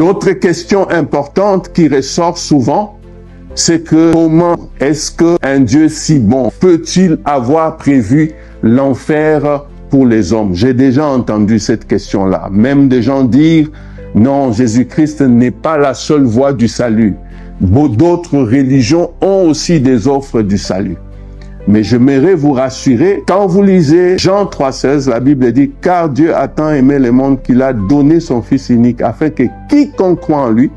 L'autre question importante qui ressort souvent, c'est que comment est-ce qu'un Dieu si bon peut-il avoir prévu l'enfer pour les hommes? J'ai déjà entendu cette question-là. Même des gens dire, non, Jésus-Christ n'est pas la seule voie du salut. D'autres religions ont aussi des offres du salut. Mais j'aimerais vous rassurer, quand vous lisez Jean 3,16, la Bible dit « Car Dieu a tant aimé le monde qu'il a donné son Fils unique, afin que quiconque croit en lui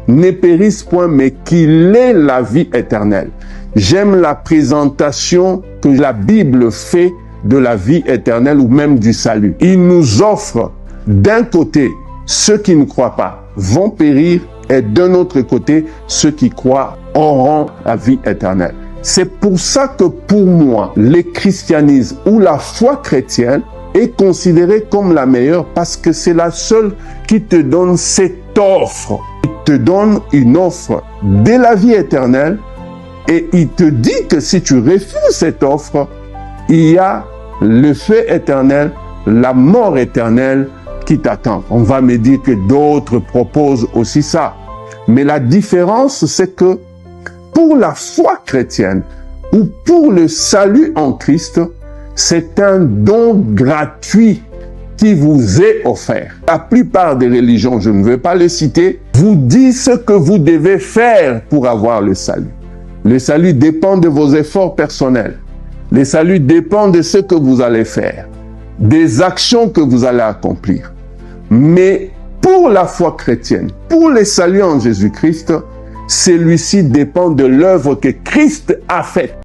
ne périsse point, mais qu'il ait la vie éternelle. » J'aime la présentation que la Bible fait de la vie éternelle ou même du salut. Il nous offre d'un côté ceux qui ne croient pas vont périr et d'un autre côté ceux qui croient auront la vie éternelle. C'est pour ça que pour moi, le christianisme ou la foi chrétienne est considérée comme la meilleure parce que c'est la seule qui te donne cette offre. Il te donne une offre de la vie éternelle et il te dit que si tu refuses cette offre, il y a le feu éternel, la mort éternelle qui t'attend. On va me dire que d'autres proposent aussi ça. Mais la différence, c'est que pour la foi chrétienne ou pour le salut en Christ, c'est un don gratuit qui vous est offert. La plupart des religions, je ne veux pas les citer, vous disent ce que vous devez faire pour avoir le salut. Le salut dépend de vos efforts personnels. Le salut dépend de ce que vous allez faire, des actions que vous allez accomplir. Mais pour la foi chrétienne, pour le salut en Jésus-Christ, celui-ci dépend de l'œuvre que Christ a faite.